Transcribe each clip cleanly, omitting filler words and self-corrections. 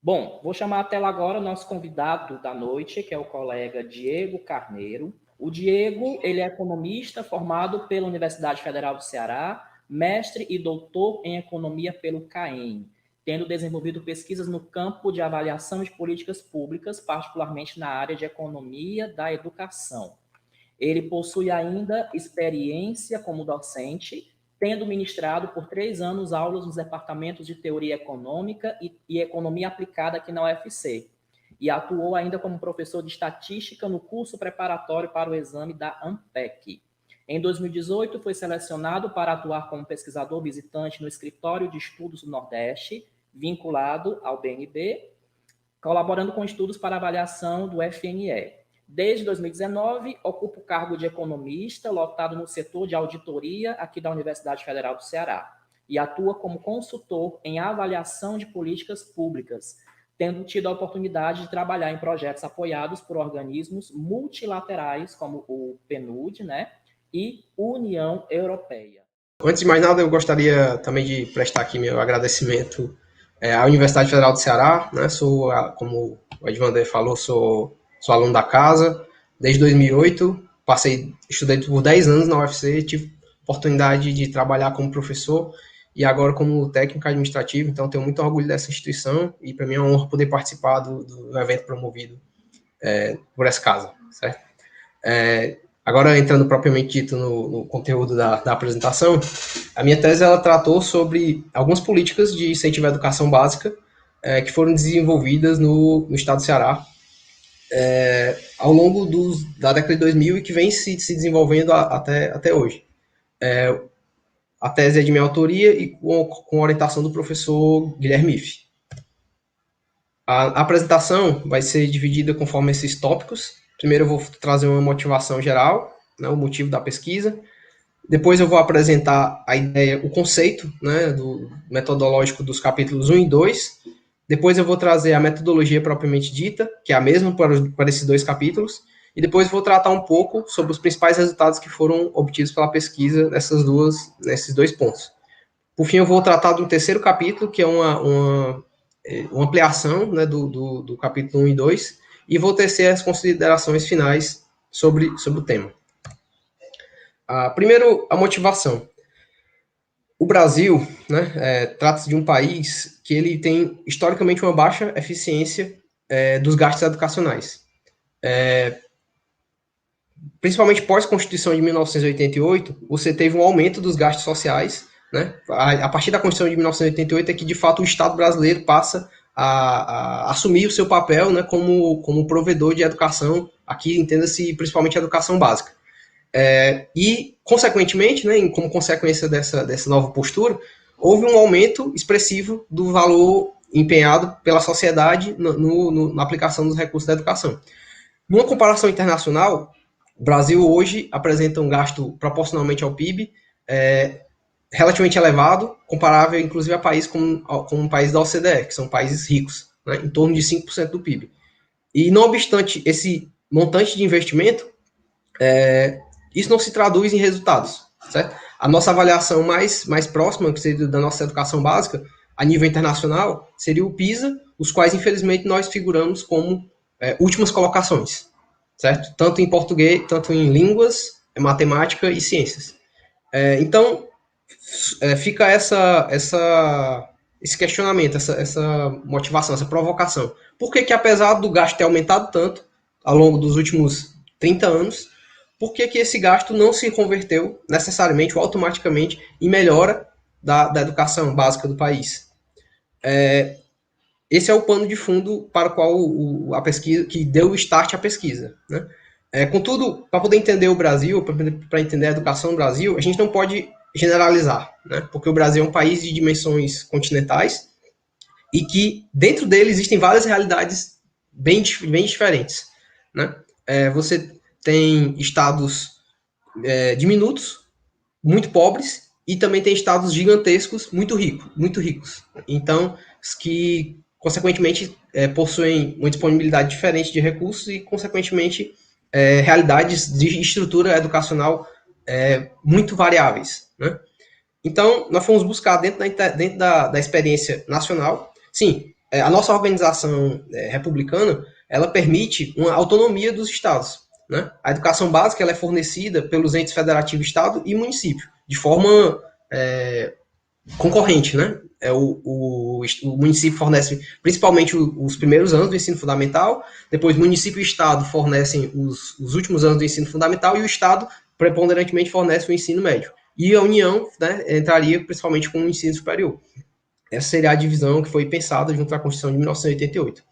Bom, vou chamar a tela agora o nosso convidado da noite, que é o colega Diego Carneiro. O Diego, ele é economista formado pela Universidade Federal do Ceará, mestre e doutor em economia pelo CAEM, tendo desenvolvido pesquisas no campo de avaliação de políticas públicas, particularmente na área de economia da educação. Ele possui ainda experiência como docente, tendo ministrado por 3 anos aulas nos departamentos de Teoria Econômica e Economia Aplicada aqui na UFC. E atuou ainda como professor de Estatística no curso preparatório para o exame da ANPEC. Em 2018, foi selecionado para atuar como pesquisador visitante no Escritório de Estudos do Nordeste, vinculado ao BNB, colaborando com estudos para avaliação do FNE. Desde 2019, ocupa o cargo de economista, lotado no setor de auditoria aqui da Universidade Federal do Ceará, e atua como consultor em avaliação de políticas públicas, tendo tido a oportunidade de trabalhar em projetos apoiados por organismos multilaterais, como o PNUD, e União Europeia. Antes de mais nada, eu gostaria também de prestar aqui meu agradecimento à Universidade Federal do Ceará, né? Como o Edvander falou, sou aluno da casa desde 2008, estudei por 10 anos na UFC, tive oportunidade de trabalhar como professor e agora como técnico administrativo, então tenho muito orgulho dessa instituição e para mim é uma honra poder participar do evento promovido por essa casa, certo? Agora, entrando propriamente dito no conteúdo da apresentação, a minha tese ela tratou sobre algumas políticas de incentivo à educação básica que foram desenvolvidas no estado do Ceará ao longo da década de 2000 e que vem se desenvolvendo até hoje. A tese é de minha autoria e com orientação do professor Guilherme Ife. A apresentação vai ser dividida conforme esses tópicos. Primeiro eu vou trazer uma motivação geral, né, o motivo da pesquisa. Depois eu vou apresentar a ideia, o conceito, né, do metodológico dos capítulos 1 e 2. Depois eu vou trazer a metodologia propriamente dita, que é a mesma para esses 2 capítulos. E depois vou tratar um pouco sobre os principais resultados que foram obtidos pela pesquisa nesses 2 pontos. Por fim, eu vou tratar do terceiro capítulo, que é uma ampliação, né, do capítulo 1 e 2, e vou tecer as considerações finais sobre o tema. Primeiro, a motivação. O Brasil, né, trata-se de um país que ele tem, historicamente, uma baixa eficiência dos gastos educacionais. Principalmente pós-Constituição de 1988, você teve um aumento dos gastos sociais, né? A partir da Constituição de 1988 é que, de fato, o Estado brasileiro passa a assumir o seu papel, né, como provedor de educação, aqui entenda-se principalmente a educação básica. E, consequentemente, né, como consequência dessa nova postura, houve um aumento expressivo do valor empenhado pela sociedade na aplicação dos recursos da educação. Numa comparação internacional, o Brasil hoje apresenta um gasto proporcionalmente ao PIB relativamente elevado, comparável inclusive a países como um país da OCDE, que são países ricos, né, em torno de 5% do PIB. E, não obstante esse montante de investimento, isso não se traduz em resultados, certo? A nossa avaliação mais próxima, que seria da nossa educação básica, a nível internacional, seria o PISA, os quais, infelizmente, nós figuramos como últimas colocações, certo? Tanto em português, tanto em línguas, matemática e ciências. Então, fica esse questionamento, essa motivação, essa provocação. Por que, apesar do gasto ter aumentado tanto ao longo dos últimos 30 anos, por que esse gasto não se converteu necessariamente ou automaticamente em melhora da educação básica do país? Esse é o pano de fundo para o qual a pesquisa, que deu o start à pesquisa, né? Contudo, para poder entender o Brasil, para entender a educação no Brasil, a gente não pode generalizar, né? Porque o Brasil é um país de dimensões continentais e que dentro dele existem várias realidades bem diferentes, né? Você tem estados diminutos, muito pobres, e também tem estados gigantescos, muito ricos. Então, que, consequentemente, possuem uma disponibilidade diferente de recursos e, consequentemente, realidades de estrutura educacional muito variáveis, né? Então, nós fomos buscar dentro da experiência nacional, sim, a nossa organização republicana, ela permite uma autonomia dos estados, né? A educação básica ela é fornecida pelos entes federativos, estado e município, de forma concorrente, né? O município fornece principalmente os primeiros anos do ensino fundamental, depois município e estado fornecem os últimos anos do ensino fundamental e o estado preponderantemente fornece o ensino médio. E a União, né, entraria principalmente com o ensino superior. Essa seria a divisão que foi pensada junto à Constituição de 1988.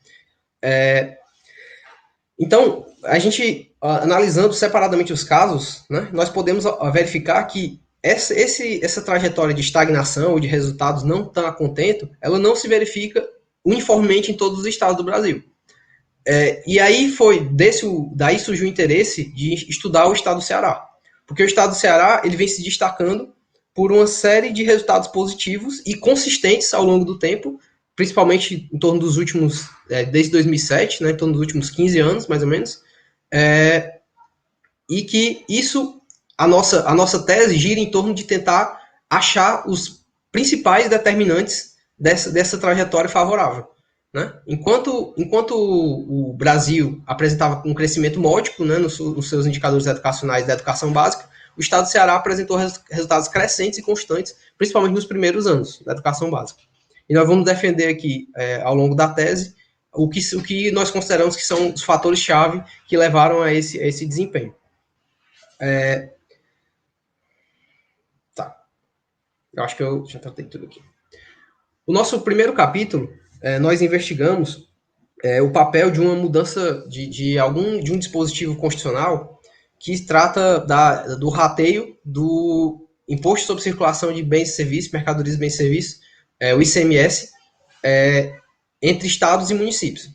Então, a gente, analisando separadamente os casos, né, nós podemos verificar que essa trajetória de estagnação ou de resultados não tão a contento, ela não se verifica uniformemente em todos os estados do Brasil. E aí daí surgiu o interesse de estudar o estado do Ceará. Porque o estado do Ceará ele vem se destacando por uma série de resultados positivos e consistentes ao longo do tempo, principalmente em torno dos últimos, desde 2007, né, em torno dos últimos 15 anos, mais ou menos, e que isso, a nossa tese gira em torno de tentar achar os principais determinantes dessa trajetória favorável. Né? Enquanto o Brasil apresentava um crescimento módico, né, nos seus indicadores educacionais da educação básica, o estado do Ceará apresentou resultados crescentes e constantes, principalmente nos primeiros anos da educação básica. E nós vamos defender aqui, ao longo da tese, o que nós consideramos que são os fatores-chave que levaram a esse desempenho. Tá. Eu acho que eu já tratei tudo aqui. O nosso primeiro capítulo, nós investigamos o papel de uma mudança de um dispositivo constitucional que trata do rateio do Imposto sobre Circulação de Bens e Serviços, Mercadorias e Bens e Serviços, o ICMS, entre estados e municípios.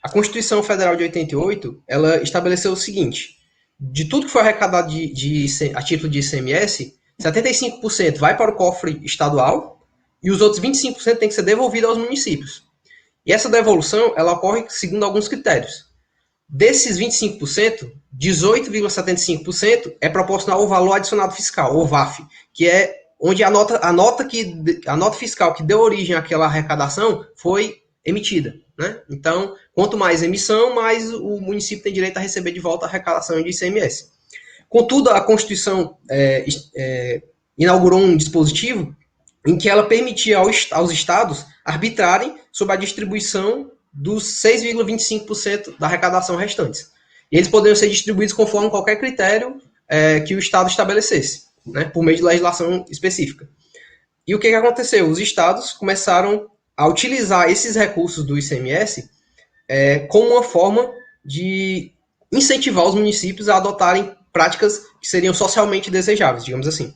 A Constituição Federal de 88, ela estabeleceu o seguinte: de tudo que foi arrecadado a título de ICMS, 75% vai para o cofre estadual e os outros 25% tem que ser devolvido aos municípios. E essa devolução ela ocorre segundo alguns critérios. Desses 25%, 18,75% é proporcional ao valor adicionado fiscal, ou VAF, que é onde a nota fiscal que deu origem àquela arrecadação foi emitida. Né? Então, quanto mais emissão, mais o município tem direito a receber de volta a arrecadação de ICMS. Contudo, a Constituição inaugurou um dispositivo em que ela permitia aos estados arbitrarem sobre a distribuição dos 6,25% da arrecadação restantes. E eles poderiam ser distribuídos conforme qualquer critério que o estado estabelecesse, né, por meio de legislação específica. E o que aconteceu? Os estados começaram a utilizar esses recursos do ICMS como uma forma de incentivar os municípios a adotarem práticas que seriam socialmente desejáveis, digamos assim.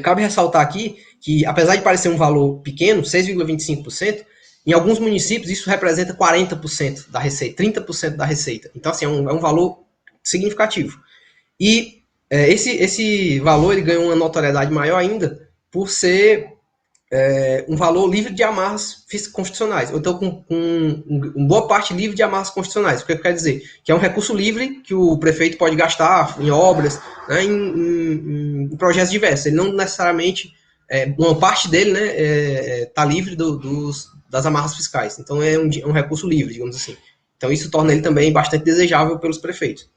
Cabe ressaltar aqui que, apesar de parecer um valor pequeno, 6,25%, em alguns municípios isso representa 40% da receita, 30% da receita. Então, assim, é um valor significativo. E esse valor ele ganhou uma notoriedade maior ainda por ser um valor livre de amarras constitucionais, ou então com uma boa parte livre de amarras constitucionais. O que quer dizer? Que é um recurso livre que o prefeito pode gastar em obras, né, em projetos diversos. Ele não necessariamente, uma parte dele está livre das amarras fiscais. Então é um recurso livre, digamos assim. Então isso torna ele também bastante desejável pelos prefeitos.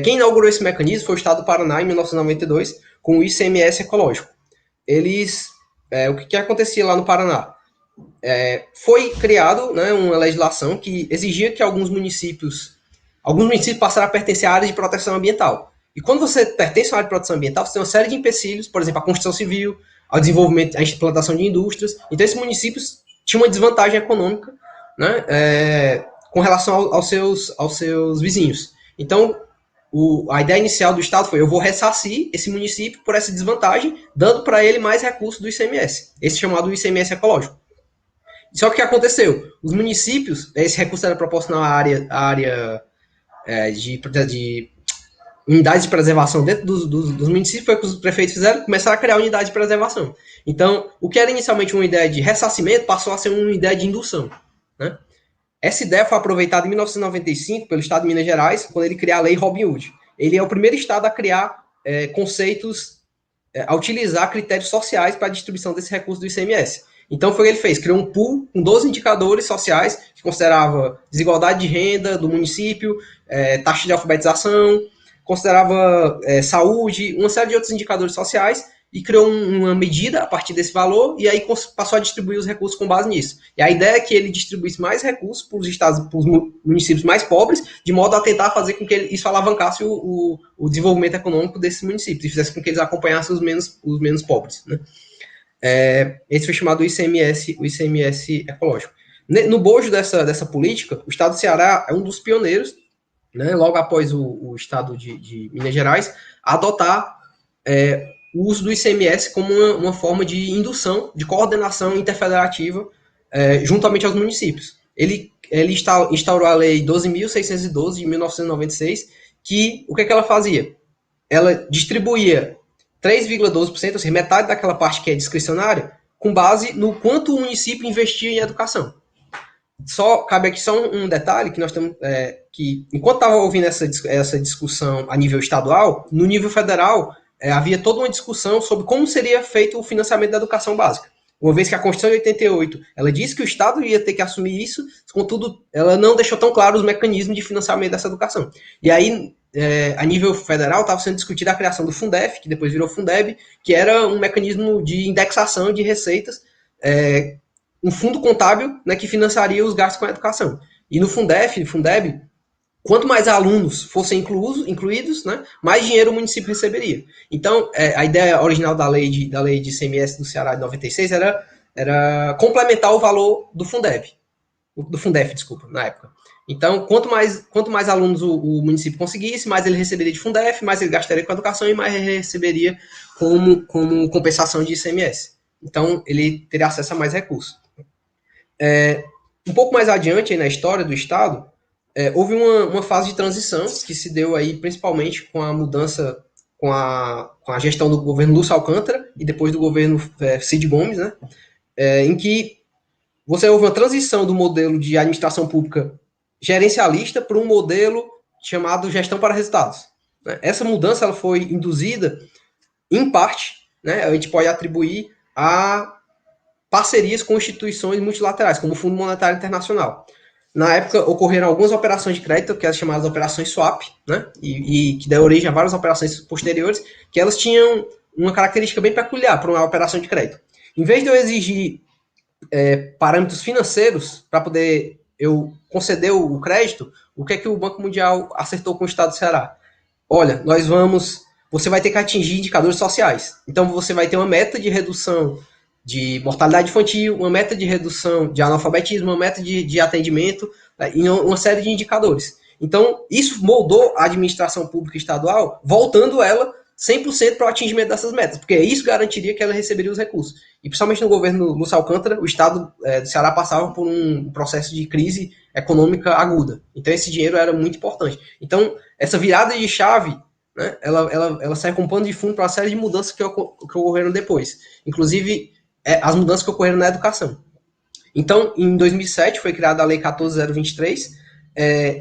Quem inaugurou esse mecanismo foi o Estado do Paraná em 1992, com o ICMS ecológico. O que acontecia lá no Paraná? Foi criado, né, uma legislação que exigia que alguns municípios passaram a pertencer à área de proteção ambiental. E quando você pertence à área de proteção ambiental, você tem uma série de empecilhos, por exemplo, a construção civil, ao desenvolvimento, a implantação de indústrias. Então, esses municípios tinham uma desvantagem econômica, né, com relação aos seus vizinhos. Então, a ideia inicial do Estado foi: eu vou ressarcir esse município por essa desvantagem, dando para ele mais recursos do ICMS, esse chamado ICMS ecológico. Só que o que aconteceu? Os municípios, esse recurso era proporcional à área de unidades de preservação dentro dos municípios, foi o que os prefeitos fizeram, começaram a criar unidades de preservação. Então, o que era inicialmente uma ideia de ressarcimento passou a ser uma ideia de indução, né? Essa ideia foi aproveitada em 1995 pelo Estado de Minas Gerais, quando ele criou a Lei Robin Hood. Ele é o primeiro Estado a criar conceitos, a utilizar critérios sociais para a distribuição desse recurso do ICMS. Então foi o que ele fez, criou um pool com 12 indicadores sociais, que considerava desigualdade de renda do município, taxa de alfabetização, considerava saúde, uma série de outros indicadores sociais, e criou uma medida a partir desse valor, e aí passou a distribuir os recursos com base nisso. E a ideia é que ele distribuísse mais recursos para os estados, para os municípios mais pobres, de modo a tentar fazer com que isso alavancasse o desenvolvimento econômico desses municípios, e fizesse com que eles acompanhassem os menos pobres, né? Esse foi chamado o ICMS ecológico. No bojo dessa política, o estado do Ceará é um dos pioneiros, né, logo após o estado de Minas Gerais, a adotar o uso do ICMS como uma forma de indução, de coordenação interfederativa juntamente aos municípios. Ele instaurou a Lei 12.612, de 1996, que o que ela fazia? Ela distribuía 3,12%, ou seja, metade daquela parte que é discricionária, com base no quanto o município investia em educação. Cabe aqui só um detalhe, que nós temos, que enquanto estava ouvindo essa discussão a nível estadual, no nível federal, havia toda uma discussão sobre como seria feito o financiamento da educação básica. Uma vez que a Constituição de 88, ela disse que o Estado ia ter que assumir isso, contudo, ela não deixou tão claro os mecanismos de financiamento dessa educação. E aí, a nível federal, estava sendo discutida a criação do Fundef, que depois virou Fundeb, que era um mecanismo de indexação de receitas, um fundo contábil, né, que financiaria os gastos com a educação. E no Fundef, Fundeb, quanto mais alunos fossem incluídos, né, mais dinheiro o município receberia. Então, a ideia original da lei de ICMS do Ceará de 96 era complementar o valor do Fundef, desculpa, na época. Então, quanto mais alunos o município conseguisse, mais ele receberia de Fundef, mais ele gastaria com a educação e mais ele receberia como compensação de ICMS. Então, ele teria acesso a mais recursos. Um pouco mais adiante aí na história do Estado, houve uma fase de transição que se deu aí principalmente com a mudança, com a gestão do governo Lúcio Alcântara e depois do governo Cid Gomes, né, em que houve uma transição do modelo de administração pública gerencialista para um modelo chamado gestão para resultados. Essa mudança ela foi induzida, em parte, né, a gente pode atribuir a parcerias com instituições multilaterais, como o Fundo Monetário Internacional. Na época, ocorreram algumas operações de crédito, que eram chamadas operações swap, né, e que deram origem a várias operações posteriores, que elas tinham uma característica bem peculiar para uma operação de crédito. Em vez de eu exigir parâmetros financeiros para poder eu conceder o crédito, o que é que o Banco Mundial acertou com o Estado do Ceará? Olha, você vai ter que atingir indicadores sociais. Então, você vai ter uma meta de redução de mortalidade infantil, uma meta de redução de analfabetismo, uma meta de atendimento, e uma série de indicadores. Então, isso moldou a administração pública estadual, voltando ela 100% para o atingimento dessas metas, porque isso garantiria que ela receberia os recursos. E principalmente no governo Lúcio Alcântara, o Estado do Ceará passava por um processo de crise econômica aguda. Então, esse dinheiro era muito importante. Então, essa virada de chave, né, ela sai com um pano de fundo para uma série de mudanças que ocorreram depois. Inclusive, as mudanças que ocorreram na educação. Então, em 2007, foi criada a Lei 14.023,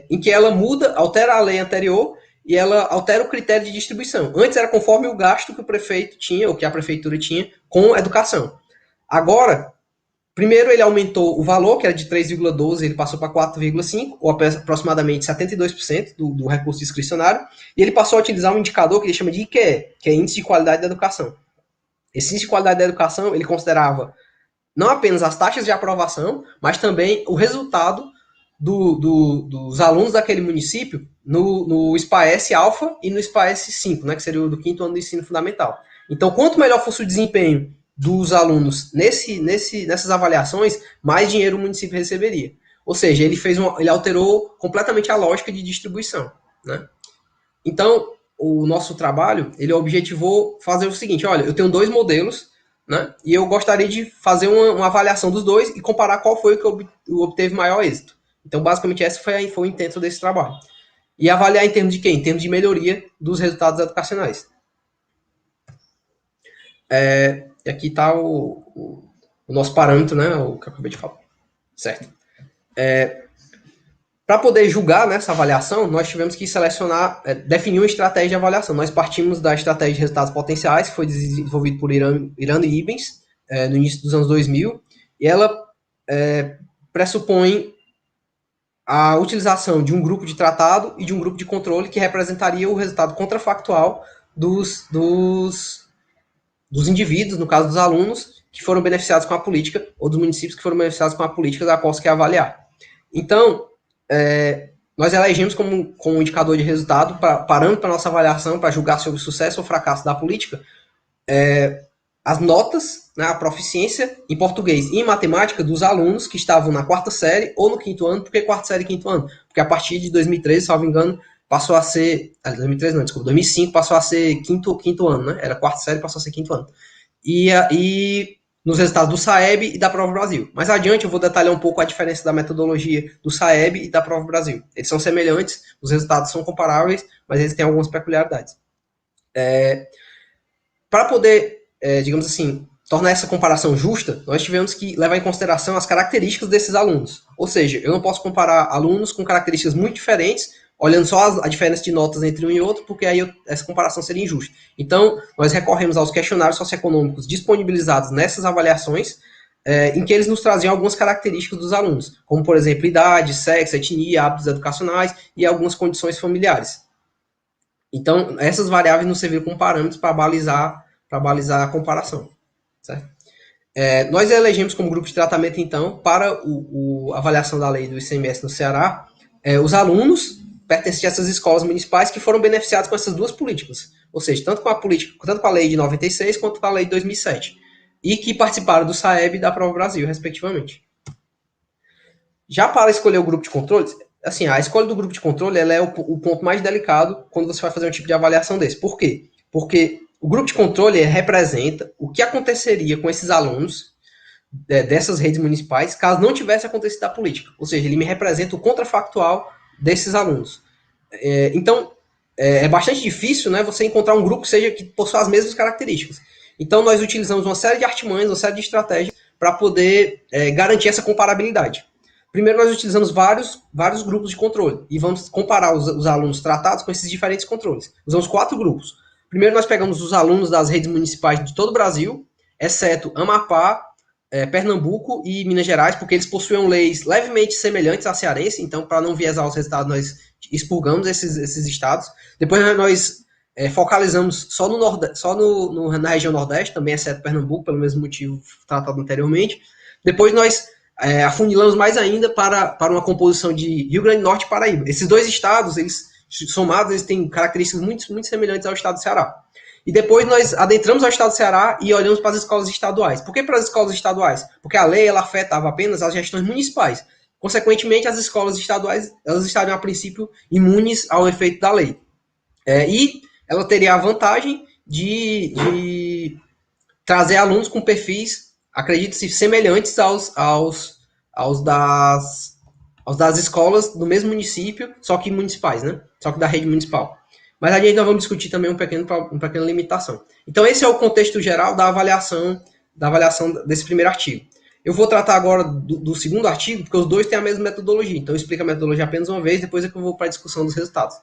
em que ela altera a lei anterior e ela altera o critério de distribuição. Antes era conforme o gasto que o prefeito tinha, ou que a prefeitura tinha, com educação. Agora, primeiro ele aumentou o valor, que era de 3,12, ele passou para 4,5, ou aproximadamente 72% do recurso discricionário, e ele passou a utilizar um indicador que ele chama de IQE, que é Índice de Qualidade da Educação. Esse índice de qualidade da educação, ele considerava não apenas as taxas de aprovação, mas também o resultado dos alunos daquele município no SPAES Alpha e no SPAES 5, né, que seria o do 5º ano do ensino fundamental. Então, quanto melhor fosse o desempenho dos alunos nessas avaliações, mais dinheiro o município receberia. Ou seja, ele alterou completamente a lógica de distribuição, né? Então, o nosso trabalho, ele objetivou fazer o seguinte: olha, eu tenho 2 modelos, né, e eu gostaria de fazer uma avaliação dos 2 e comparar qual foi o que obteve maior êxito. Então, basicamente, esse foi o intento desse trabalho. E avaliar em termos de quê? Em termos de melhoria dos resultados educacionais. E aqui está o nosso parâmetro, né, o que eu acabei de falar. Certo. Para poder julgar nessa avaliação, nós tivemos que definir uma estratégia de avaliação. Nós partimos da estratégia de resultados potenciais, que foi desenvolvida por Irano e Ibens, no início dos anos 2000, e ela pressupõe a utilização de um grupo de tratado e de um grupo de controle que representaria o resultado contrafactual dos indivíduos, no caso dos alunos, que foram beneficiados com a política, ou dos municípios que foram beneficiados com a política da qual se quer avaliar. Então, nós elegemos como indicador de resultado, parâmetro para nossa avaliação, para julgar sobre o sucesso ou fracasso da política, as notas, né, a proficiência em português e em matemática dos alunos que estavam na quarta série ou no quinto ano. Por que quarta série e quinto ano? Porque a partir de 2013, salvo engano, passou a ser... 2013 não, desculpa, 2005 passou a ser quinto ano, né? Era quarta série, passou a ser quinto ano. E nos resultados do SAEB e da Prova Brasil. Mais adiante eu vou detalhar um pouco a diferença da metodologia do SAEB e da Prova Brasil. Eles são semelhantes, os resultados são comparáveis, mas eles têm algumas peculiaridades. Para poder, digamos assim, tornar essa comparação justa, nós tivemos que levar em consideração as características desses alunos. Ou seja, eu não posso comparar alunos com características muito diferentes, olhando só a diferença de notas entre um e outro, porque aí essa comparação seria injusta. Então, nós recorremos aos questionários socioeconômicos disponibilizados nessas avaliações, em que eles nos traziam algumas características dos alunos, como, por exemplo, idade, sexo, etnia, hábitos educacionais e algumas condições familiares. Então, essas variáveis nos serviram como parâmetros para balizar a comparação. Certo? Nós elegemos como grupo de tratamento, então, para a avaliação da lei do ICMS no Ceará, os alunos pertencentes a essas escolas municipais que foram beneficiados com essas duas políticas. Ou seja, tanto com a lei de 96 quanto com a lei de 2007. E que participaram do SAEB e da Prova Brasil, respectivamente. Já para escolher o grupo de controle, assim, a escolha do grupo de controle ela é o ponto mais delicado quando você vai fazer um tipo de avaliação desse. Por quê? Porque o grupo de controle representa o que aconteceria com esses alunos dessas redes municipais caso não tivesse acontecido a política. Ou seja, ele me representa o contrafactual desses alunos. Então, é bastante difícil, né, você encontrar um grupo que possua as mesmas características. Então, nós utilizamos uma série de artimanhas, uma série de estratégias para poder garantir essa comparabilidade. Primeiro, nós utilizamos vários grupos de controle e vamos comparar os alunos tratados com esses diferentes controles. Usamos 4 grupos. Primeiro, nós pegamos os alunos das redes municipais de todo o Brasil, exceto Amapá, Pernambuco e Minas Gerais, porque eles possuíam leis levemente semelhantes à cearense, então, para não viesar os resultados, nós expurgamos esses estados. Depois, nós focalizamos só na região Nordeste, também exceto Pernambuco, pelo mesmo motivo tratado anteriormente. Depois, nós afunilamos mais ainda para uma composição de Rio Grande do Norte e Paraíba. Esses 2 estados, somados, eles têm características muito, muito semelhantes ao estado do Ceará. E depois nós adentramos ao estado do Ceará e olhamos para as escolas estaduais. Por que para as escolas estaduais? Porque a lei ela afetava apenas as gestões municipais. Consequentemente, as escolas estaduais elas estariam, a princípio, imunes ao efeito da lei. E ela teria a vantagem de trazer alunos com perfis, acredito-se, semelhantes aos das escolas do mesmo município, só que municipais, né? Só que da rede municipal. Mas a gente nós vamos discutir também uma pequena limitação. Então, esse é o contexto geral da avaliação desse primeiro artigo. Eu vou tratar agora do segundo artigo, porque os dois têm a mesma metodologia. Então, eu explico a metodologia apenas uma vez, depois é que eu vou para a discussão dos resultados.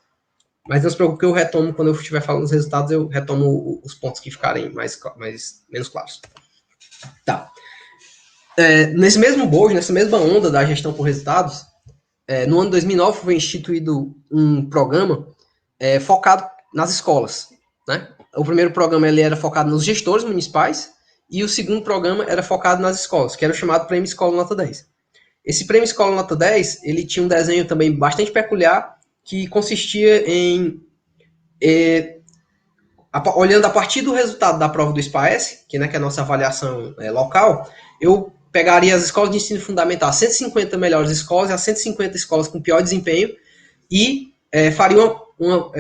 Mas não se preocupe que eu retomo, quando eu estiver falando dos resultados, eu retomo os pontos que ficarem menos claros. Tá. Nesse mesmo bojo, nessa mesma onda da gestão por resultados, no ano 2009 foi instituído um programa focado nas escolas. Né? O primeiro programa ele era focado nos gestores municipais e o segundo programa era focado nas escolas, que era o chamado Prêmio Escola Nota 10. Esse Prêmio Escola Nota 10, ele tinha um desenho também bastante peculiar, que consistia em, olhando a partir do resultado da prova do SPAES, que é a nossa avaliação local, eu pegaria as escolas de ensino fundamental, as 150 melhores escolas e as 150 escolas com pior desempenho e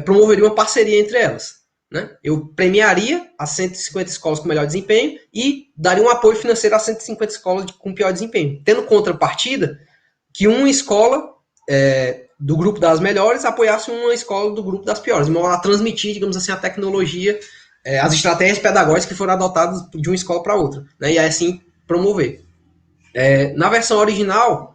promoveria uma parceria entre elas. Né? Eu premiaria as 150 escolas com melhor desempenho e daria um apoio financeiro às 150 escolas com pior desempenho, tendo contrapartida que uma escola do grupo das melhores apoiasse uma escola do grupo das piores, de modo a transmitir, digamos assim, a tecnologia, as estratégias pedagógicas que foram adotadas de uma escola para outra, né? E assim promover. Na versão original,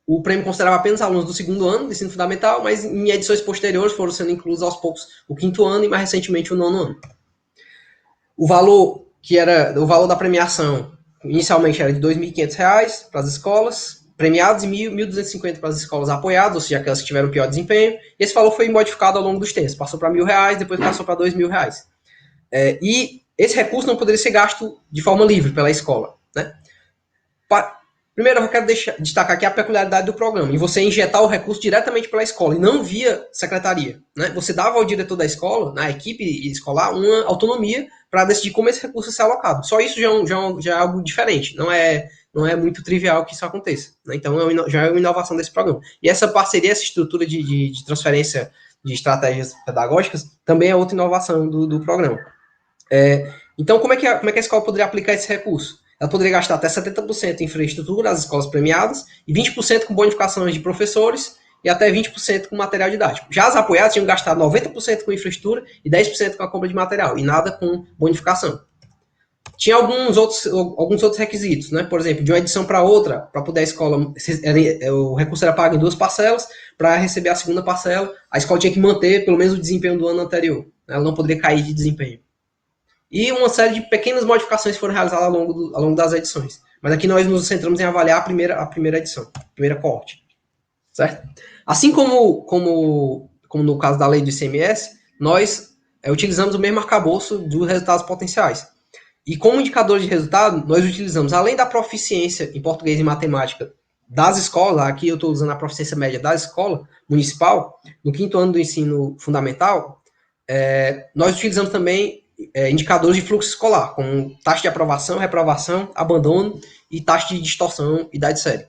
o prêmio considerava apenas alunos do segundo ano do ensino fundamental, mas em edições posteriores foram sendo inclusos aos poucos o quinto ano e mais recentemente o nono ano. O valor que era o valor da premiação, inicialmente era de R$ 2.500 para as escolas premiadas e R$ 1.250 para as escolas apoiadas, ou seja, aquelas que tiveram pior desempenho. E esse valor foi modificado ao longo dos tempos, passou para R$ 1.000, depois passou para R$ 2.000. E esse recurso não poderia ser gasto de forma livre pela escola, né? Primeiro, eu quero destacar aqui a peculiaridade do programa, em você injetar o recurso diretamente pela escola, e não via secretaria, né? Você dava ao diretor da escola, na equipe escolar, uma autonomia para decidir como esse recurso ia ser alocado. Só isso já é algo diferente, não é muito trivial que isso aconteça, né? Então, já é uma inovação desse programa. E essa parceria, essa estrutura de transferência de estratégias pedagógicas, também é outra inovação do programa. Então, como é que a escola poderia aplicar esse recurso? Ela poderia gastar até 70% em infraestrutura, as escolas premiadas, e 20% com bonificações de professores e até 20% com material didático. Já as apoiadas tinham gastado 90% com infraestrutura e 10% com a compra de material, e nada com bonificação. Tinha alguns outros requisitos, né? Por exemplo, de uma edição para outra, para poder a escola, o recurso era pago em 2 parcelas, para receber a segunda parcela, a escola tinha que manter pelo menos o desempenho do ano anterior, né? Ela não poderia cair de desempenho. E uma série de pequenas modificações foram realizadas ao longo das edições. Mas aqui nós nos centramos em avaliar a primeira edição, a primeira coorte. Certo? Assim como no caso da lei do ICMS, nós utilizamos o mesmo arcabouço dos resultados potenciais. E como indicador de resultado, nós utilizamos, além da proficiência em português e matemática das escolas, aqui eu estou usando a proficiência média da escola municipal, no 5º ano do ensino fundamental, nós utilizamos também indicadores de fluxo escolar, como taxa de aprovação, reprovação, abandono e taxa de distorção e idade séria.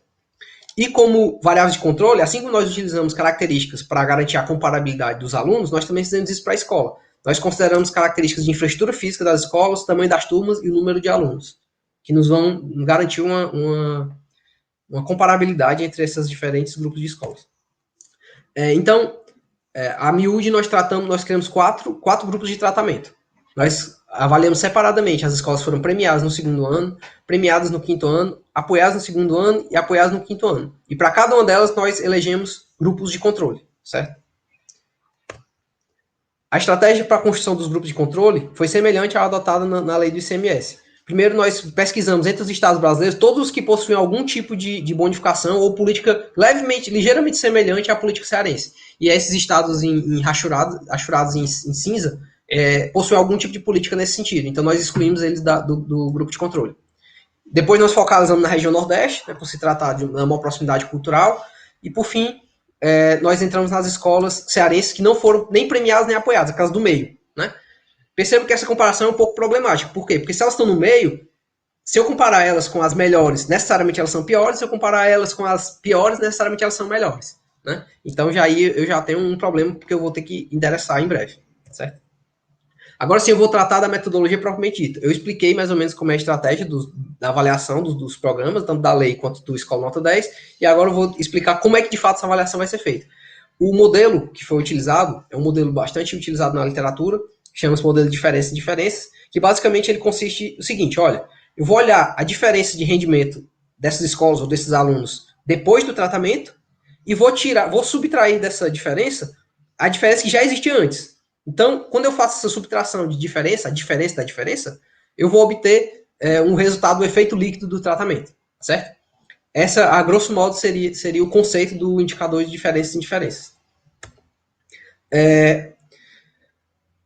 E como variáveis de controle, assim como nós utilizamos características para garantir a comparabilidade dos alunos, nós também fizemos isso para a escola. Nós consideramos características de infraestrutura física das escolas, o tamanho das turmas e o número de alunos, que nos vão garantir uma comparabilidade entre esses diferentes grupos de escolas. Então, a miúde nós criamos quatro grupos de tratamento. Nós avaliamos separadamente, as escolas foram premiadas no 2º ano, premiadas no 5º ano, apoiadas no 2º ano e apoiadas no 5º ano. E para cada uma delas nós elegemos grupos de controle, certo? A estratégia para a construção dos grupos de controle foi semelhante à adotada na lei do ICMS. Primeiro, nós pesquisamos entre os estados brasileiros todos os que possuem algum tipo de bonificação ou política ligeiramente semelhante à política cearense. E esses estados rachurados em cinza possuem algum tipo de política nesse sentido. Então, nós excluímos eles do grupo de controle. Depois, nós focalizamos na região Nordeste, né, por se tratar de uma proximidade cultural. E, por fim, nós entramos nas escolas cearenses que não foram nem premiadas nem apoiadas, aquelas do meio, né? Percebo que essa comparação é um pouco problemática. Por quê? Porque se elas estão no meio, se eu comparar elas com as melhores, necessariamente elas são piores. Se eu comparar elas com as piores, necessariamente elas são melhores, né? Então, eu já tenho um problema, porque eu vou ter que endereçar em breve, certo? Agora sim, eu vou tratar da metodologia propriamente dita. Eu expliquei mais ou menos como é a estratégia da avaliação dos programas, tanto da lei quanto do Escola Nota 10, e agora eu vou explicar como é que de fato essa avaliação vai ser feita. O modelo que foi utilizado é um modelo bastante utilizado na literatura, chama-se modelo de diferenças e diferenças, que basicamente ele consiste no seguinte: olha, eu vou olhar a diferença de rendimento dessas escolas ou desses alunos depois do tratamento e vou subtrair dessa diferença a diferença que já existia antes. Então, quando eu faço essa subtração de diferença, a diferença da diferença, eu vou obter um resultado do efeito líquido do tratamento, certo? Essa, a grosso modo, seria o conceito do indicador de diferenças e indiferenças.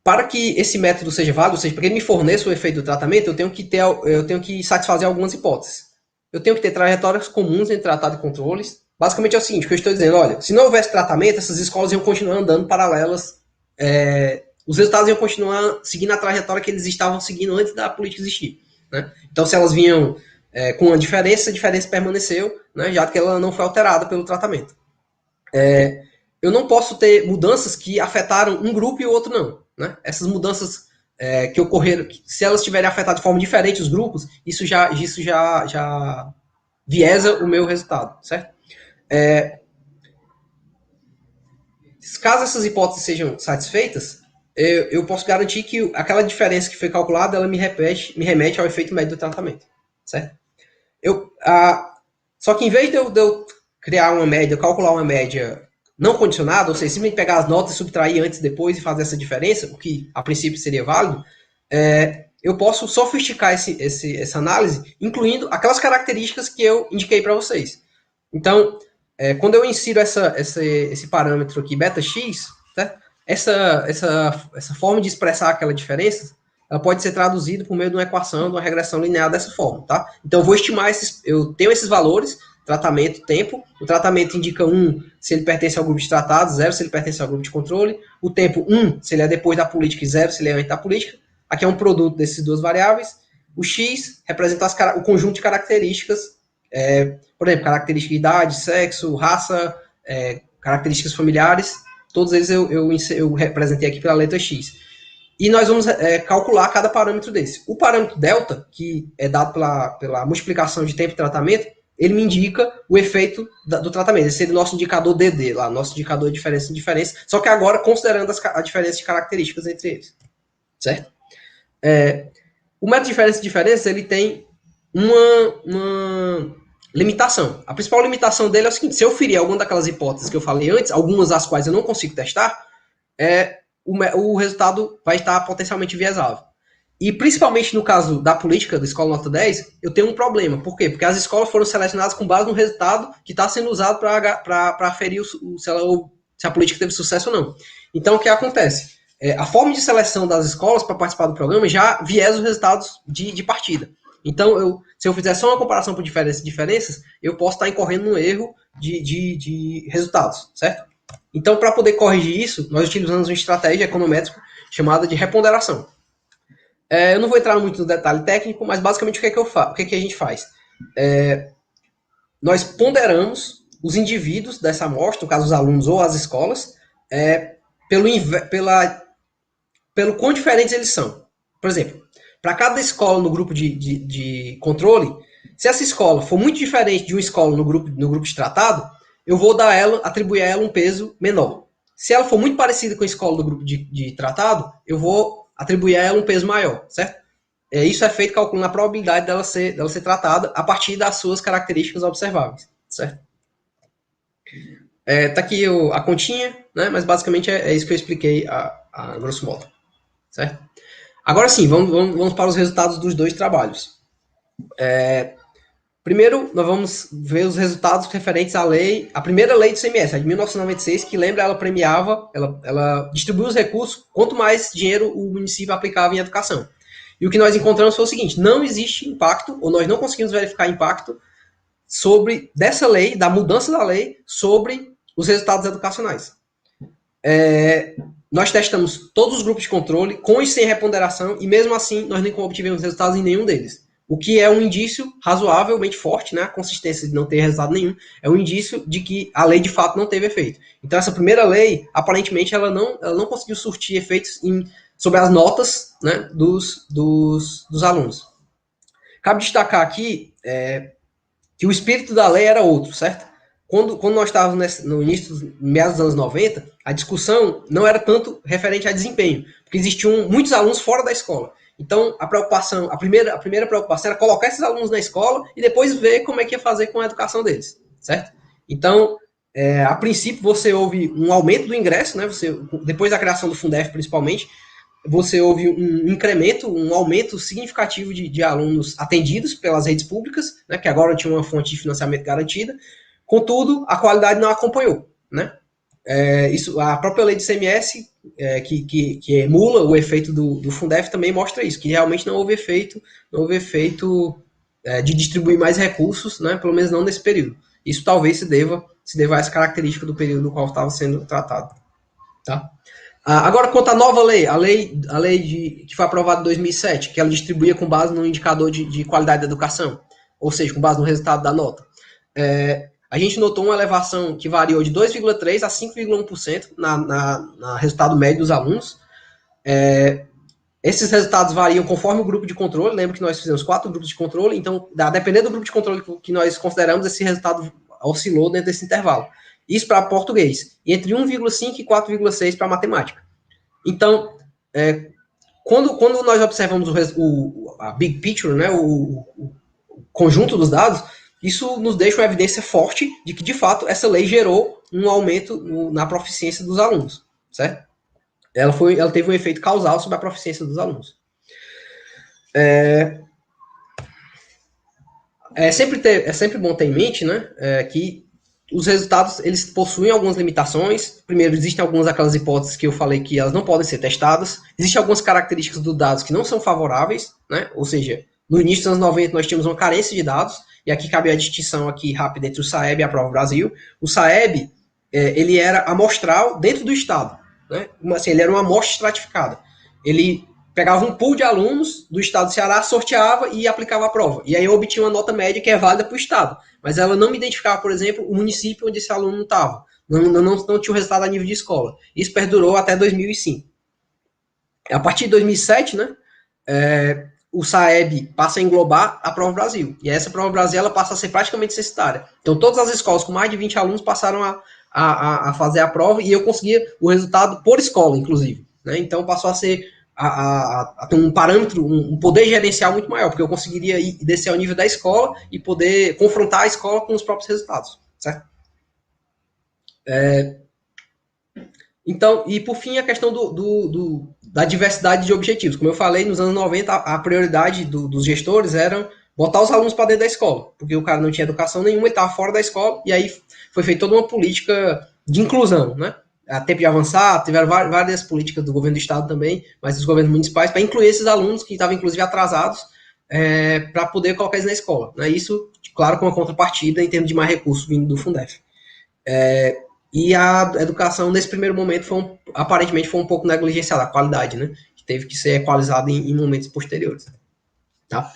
Para que esse método seja válido, ou seja, para que ele me forneça o efeito do tratamento, eu tenho que satisfazer algumas hipóteses. Eu tenho que ter trajetórias comuns entre tratado e controles. Basicamente é o seguinte, que eu estou dizendo: olha, se não houvesse tratamento, essas escolas iam continuar andando paralelas, os resultados iam continuar seguindo a trajetória que eles estavam seguindo antes da política existir, né? Então, se elas vinham com uma diferença, a diferença permaneceu, né, já que ela não foi alterada pelo tratamento. Eu não posso ter mudanças que afetaram um grupo e o outro não, né? Essas mudanças que ocorreram, se elas tiverem afetado de forma diferente os grupos, isso já viesa o meu resultado, certo? Caso essas hipóteses sejam satisfeitas, eu posso garantir que aquela diferença que foi calculada, ela me remete ao efeito médio do tratamento, certo? Só que em vez de eu criar uma média, calcular uma média não condicionada, ou seja, simplesmente pegar as notas, subtrair antes e depois e fazer essa diferença, o que a princípio seria válido, eu posso sofisticar essa análise, incluindo aquelas características que eu indiquei para vocês. Então, quando eu insiro esse parâmetro aqui, beta-x, tá? essa forma de expressar aquela diferença, ela pode ser traduzida por meio de uma equação, de uma regressão linear dessa forma, tá? Então, eu vou estimar eu tenho esses valores, tratamento, tempo. O tratamento indica 1 se ele pertence ao grupo de tratados, 0 se ele pertence ao grupo de controle. O tempo 1 se ele é depois da política e 0 se ele é antes da política. Aqui é um produto dessas duas variáveis. O x representa o conjunto de características, por exemplo, característica de idade, sexo, raça, características familiares. Todos eles eu representei aqui pela letra x. E nós vamos calcular cada parâmetro desse. O parâmetro delta, que é dado pela multiplicação de tempo de tratamento, ele me indica o efeito do tratamento. Esse é o nosso indicador DD, lá, nosso indicador de diferença em diferença, só que agora considerando a diferença de características entre eles. Certo? O método de diferença em diferença, ele tem uma limitação. A principal limitação dele é o seguinte: se eu ferir alguma daquelas hipóteses que eu falei antes, algumas das quais eu não consigo testar, o resultado vai estar potencialmente enviesável. E principalmente no caso da política da Escola Nota 10, eu tenho um problema. Por quê? Porque as escolas foram selecionadas com base no resultado que está sendo usado para aferir se a política teve sucesso ou não. Então, o que acontece? A forma de seleção das escolas para participar do programa já viesa os resultados de partida. Então, se eu fizer só uma comparação por diferenças, eu posso estar incorrendo no erro de resultados, certo? Então, para poder corrigir isso, nós utilizamos uma estratégia econométrica chamada de reponderação. Eu não vou entrar muito no detalhe técnico, mas basicamente o que a gente faz? Nós ponderamos os indivíduos dessa amostra, no caso os alunos ou as escolas, pelo quão diferentes eles são. Por exemplo, para cada escola no grupo de controle, se essa escola for muito diferente de uma escola no grupo de tratado, eu vou atribuir a ela um peso menor. Se ela for muito parecida com a escola do grupo de tratado, eu vou atribuir a ela um peso maior, certo? Isso é feito calculando a probabilidade dela ser tratada a partir das suas características observáveis, certo? Tá aqui a continha, né? Mas basicamente é isso que eu expliquei a grosso modo, certo? Agora sim, vamos para os resultados dos dois trabalhos. Primeiro, nós vamos ver os resultados referentes à lei, a primeira lei do CMS, a de 1996, que lembra, ela premiava, ela distribuía os recursos, quanto mais dinheiro o município aplicava em educação. E o que nós encontramos foi o seguinte: não existe impacto, ou nós não conseguimos verificar impacto dessa lei, da mudança da lei, sobre os resultados educacionais. Nós testamos todos os grupos de controle, com e sem reponderação, e mesmo assim nós nem obtivemos resultados em nenhum deles. O que é um indício razoavelmente forte, né? A consistência de não ter resultado nenhum é um indício de que a lei de fato não teve efeito. Então essa primeira lei, aparentemente, ela não conseguiu surtir efeitos sobre as notas, né, dos alunos. Cabe destacar aqui que o espírito da lei era outro, certo? Quando nós estávamos no início, meados dos anos 90, a discussão não era tanto referente a desempenho, porque existiam muitos alunos fora da escola. Então, a primeira preocupação era colocar esses alunos na escola e depois ver como é que ia fazer com a educação deles, certo? Então, a princípio, você houve um aumento do ingresso, né? Depois da criação do Fundef, principalmente, você houve um incremento, um aumento significativo de alunos atendidos pelas redes públicas, né? Que agora tinham uma fonte de financiamento garantida. Contudo, a qualidade não acompanhou, né? A própria lei do CMS, que emula o efeito do Fundef, também mostra isso, que realmente não houve efeito de distribuir mais recursos, né, pelo menos não nesse período. Isso talvez se deva a essa característica do período no qual estava sendo tratado. Tá? Agora, quanto à nova lei, a lei que foi aprovada em 2007, que ela distribuía com base no indicador de qualidade da educação, ou seja, com base no resultado da nota. A gente notou uma elevação que variou de 2,3% a 5,1% na resultado médio dos alunos. Esses resultados variam conforme o grupo de controle. Lembra que nós fizemos 4 grupos de controle, então, dependendo do grupo de controle que nós consideramos, esse resultado oscilou dentro desse intervalo. Isso para português. E entre 1,5% e 4,6% para matemática. Então, quando nós observamos a big picture, né, o conjunto dos dados, isso nos deixa uma evidência forte de que, de fato, essa lei gerou um aumento na proficiência dos alunos, certo? Ela teve um efeito causal sobre a proficiência dos alunos. É sempre bom ter em mente, né, que os resultados eles possuem algumas limitações. Primeiro, existem algumas daquelas hipóteses que eu falei que elas não podem ser testadas. Existem algumas características dos dados que não são favoráveis, né? Ou seja, no início dos anos 90 nós tínhamos uma carência de dados, e aqui cabe a distinção aqui rápida entre o SAEB e a Prova Brasil. O SAEB, ele era amostral dentro do estado, né? Assim, ele era uma amostra estratificada. Ele pegava um pool de alunos do estado do Ceará, sorteava e aplicava a prova. E aí eu obtinha uma nota média que é válida para o estado. Mas ela não me identificava, por exemplo, o município onde esse aluno estava. Não tinha o resultado a nível de escola. Isso perdurou até 2005. A partir de 2007, né, o SAEB passa a englobar a Prova Brasil. E essa Prova Brasil ela passa a ser praticamente censitária. Então, todas as escolas com mais de 20 alunos passaram a fazer a prova, e eu conseguia o resultado por escola, inclusive. Né? Então, passou a ser a ter um parâmetro, um poder gerencial muito maior, porque eu conseguiria descer ao nível da escola e poder confrontar a escola com os próprios resultados, certo? Então, e por fim, a questão da diversidade de objetivos. Como eu falei, nos anos 90, a prioridade dos gestores era botar os alunos para dentro da escola, porque o cara não tinha educação nenhuma, ele estava fora da escola, e aí foi feita toda uma política de inclusão, né? A tempo de avançar, tiveram várias políticas do governo do estado também, mas dos governos municipais, para incluir esses alunos que estavam, inclusive, atrasados, para poder colocar eles na escola. Né? Isso, claro, com uma contrapartida em termos de mais recursos vindo do Fundef. E a educação, nesse primeiro momento, aparentemente foi um pouco negligenciada, a qualidade, né? Que teve que ser equalizada em momentos posteriores. Tá?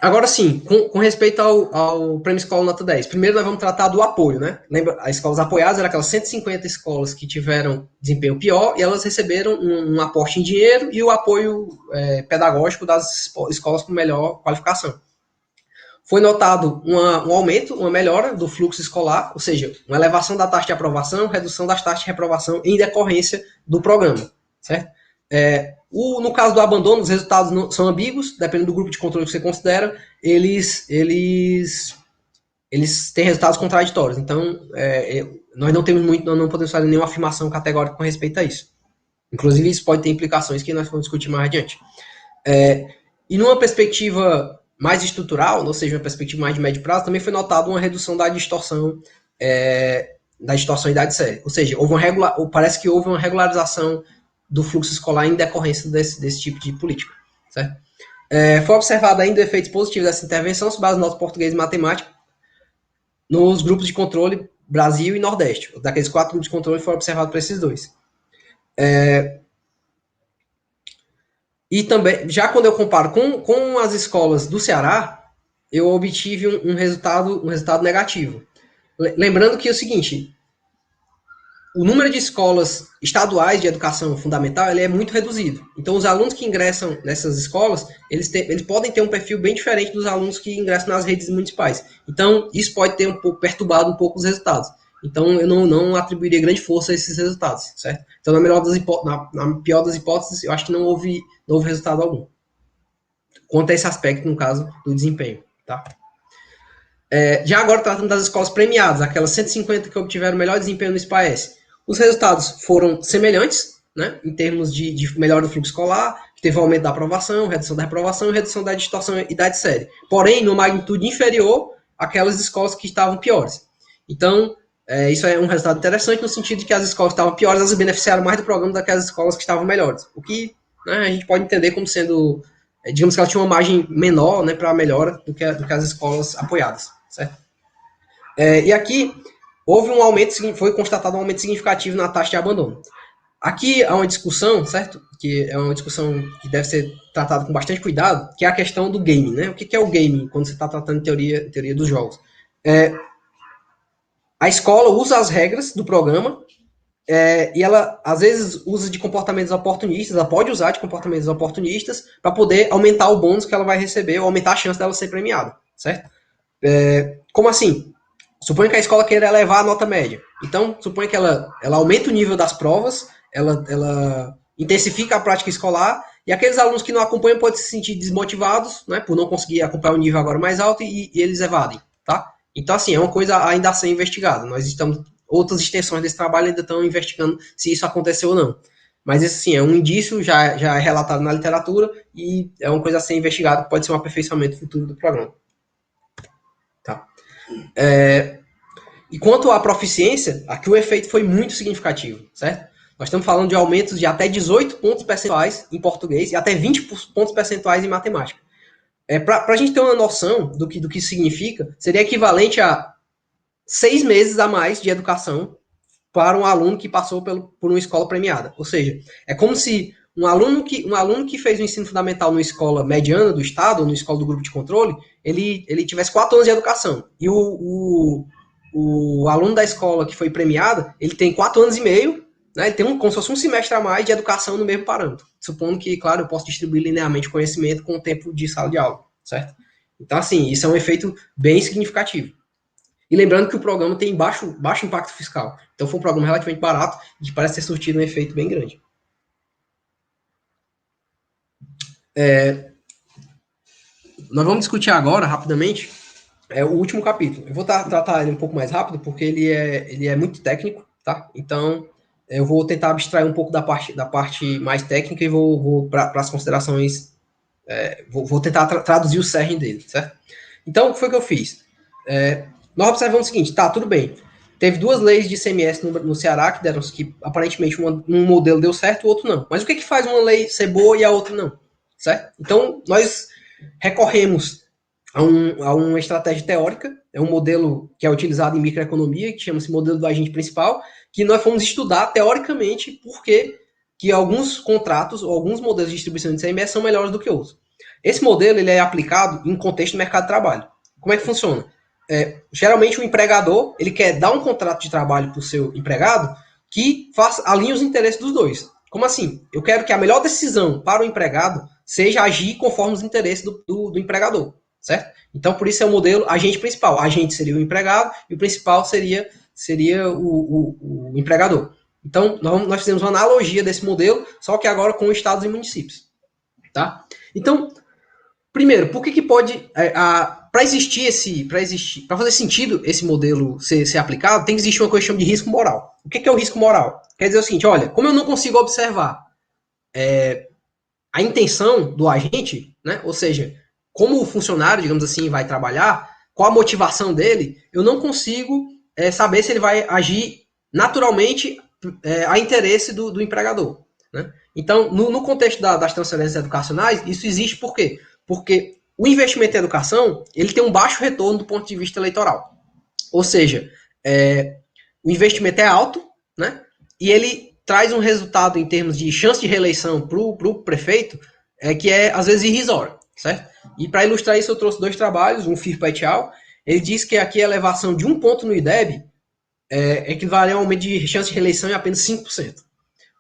Agora sim, com respeito ao Prêmio Escola Nota 10, primeiro nós vamos tratar do apoio, né? Lembra, as escolas apoiadas eram aquelas 150 escolas que tiveram desempenho pior, e elas receberam um aporte em dinheiro e o apoio pedagógico das escolas com melhor qualificação. Foi notado um aumento, uma melhora do fluxo escolar, ou seja, uma elevação da taxa de aprovação, redução das taxas de reprovação em decorrência do programa, certo? No caso do abandono, os resultados são ambíguos, dependendo do grupo de controle que você considera, eles têm resultados contraditórios. Então, nós não podemos fazer nenhuma afirmação categórica com respeito a isso. Inclusive, isso pode ter implicações que nós vamos discutir mais adiante. E numa perspectiva mais estrutural, ou seja, uma perspectiva mais de médio prazo, também foi notado uma redução da distorção idade série. Ou seja, parece que houve uma regularização do fluxo escolar em decorrência desse tipo de política. Certo? Foi observado ainda efeitos positivos dessa intervenção sobre as notas português e matemática nos grupos de controle Brasil e Nordeste. Daqueles 4 grupos de controle foram observados para esses 2. E também, já quando eu comparo com as escolas do Ceará, eu obtive um resultado negativo. Lembrando que é o seguinte, o número de escolas estaduais de educação fundamental ele é muito reduzido. Então, os alunos que ingressam nessas escolas, eles podem ter um perfil bem diferente dos alunos que ingressam nas redes municipais. Então, isso pode ter perturbado um pouco os resultados. Então, eu não atribuiria grande força a esses resultados, certo? Então, na pior das hipóteses, eu acho que não houve resultado algum. Quanto a esse aspecto, no caso, do desempenho, tá? Já agora, tratando das escolas premiadas, aquelas 150 que obtiveram o melhor desempenho no SPAES, os resultados foram semelhantes, né, em termos de melhora do fluxo escolar, que teve um aumento da aprovação, redução da reprovação e redução da distorção idade série. Porém, numa magnitude inferior àquelas escolas que estavam piores. Então, isso é um resultado interessante no sentido de que as escolas que estavam piores, elas beneficiaram mais do programa daquelas escolas que estavam melhores. O que, né, a gente pode entender como sendo, digamos que elas tinham uma margem menor, né, para melhora do que as escolas apoiadas. Certo? E aqui foi constatado um aumento significativo na taxa de abandono. Aqui há uma discussão, certo? Que é uma discussão que deve ser tratada com bastante cuidado, que é a questão do gaming, né? O que é o gaming quando você está tratando de teoria dos jogos? A escola usa as regras do programa e ela, às vezes, usa de comportamentos oportunistas, ela pode usar de comportamentos oportunistas para poder aumentar o bônus que ela vai receber ou aumentar a chance dela ser premiada, certo? Como assim? Suponha que a escola queira elevar a nota média. Então, suponha que ela aumenta o nível das provas, ela intensifica a prática escolar, e aqueles alunos que não acompanham podem se sentir desmotivados, né, por não conseguir acompanhar o nível agora mais alto, e eles evadem. Tá? Então, assim, é uma coisa ainda a ser investigada. Outras extensões desse trabalho ainda estão investigando se isso aconteceu ou não. Mas isso, sim, é um indício, já é relatado na literatura, e é uma coisa a ser investigada, pode ser um aperfeiçoamento futuro do programa. Tá? E quanto à proficiência, aqui o efeito foi muito significativo, certo? Nós estamos falando de aumentos de até 18 pontos percentuais em português e até 20 pontos percentuais em matemática. Para a gente ter uma noção do que isso significa, seria equivalente a 6 meses a mais de educação para um aluno que passou por uma escola premiada. Ou seja, é como se um aluno que fez o ensino fundamental numa escola mediana do Estado, ou numa escola do grupo de controle, ele tivesse 4 anos de educação. E o aluno da escola que foi premiada, ele tem 4 anos e meio, né, ele tem como se fosse um semestre a mais de educação no mesmo parâmetro. Supondo que, claro, eu posso distribuir linearmente conhecimento com o tempo de sala de aula, certo? Então, assim, isso é um efeito bem significativo. E lembrando que o programa tem baixo impacto fiscal. Então foi um programa relativamente barato e que parece ter surtido um efeito bem grande. Nós vamos discutir agora, rapidamente, o último capítulo. Eu vou tratar ele um pouco mais rápido, porque ele é muito técnico, tá? Então, eu vou tentar abstrair um pouco da parte mais técnica e vou para as considerações. Vou tentar traduzir o cerne dele, certo? Então, o que foi que eu fiz? Nós observamos o seguinte, tá, tudo bem. Teve 2 leis de ICMS no Ceará que aparentemente um modelo deu certo, o outro não. Mas o que faz uma lei ser boa e a outra não? Certo? Então, nós recorremos a uma estratégia teórica, é um modelo que é utilizado em microeconomia, que chama-se modelo do agente principal, que nós fomos estudar teoricamente por que alguns contratos ou alguns modelos de distribuição de ICMS são melhores do que outros. Esse modelo ele é aplicado em contexto do mercado de trabalho. Como é que funciona? Geralmente o empregador ele quer dar um contrato de trabalho para o seu empregado que alinhe os interesses dos dois. Como assim? Eu quero que a melhor decisão para o empregado seja agir conforme os interesses do empregador, certo? Então, por isso é o modelo agente principal. Agente seria o empregado e o principal seria o empregador. Então, nós fizemos uma analogia desse modelo, só que agora com estados e municípios. Tá? Então, primeiro, por que pode... para fazer sentido esse modelo ser aplicado, tem que existir uma coisa que chama de risco moral. O que é o risco moral? Quer dizer o seguinte, olha, como eu não consigo observar a intenção do agente, né? Ou seja, como o funcionário, digamos assim, vai trabalhar, qual a motivação dele, eu não consigo saber se ele vai agir naturalmente a interesse do empregador. Né? Então, no contexto das transferências educacionais, isso existe por quê? Porque o investimento em educação ele tem um baixo retorno do ponto de vista eleitoral. Ou seja, o investimento é alto, né? E ele traz um resultado em termos de chance de reeleição para o prefeito que é, às vezes, irrisório, certo? E para ilustrar isso, eu trouxe 2 trabalhos, um Firpa et al. Ele diz que aqui a elevação de 1 ponto no IDEB equivale a um aumento de chance de reeleição em apenas 5%.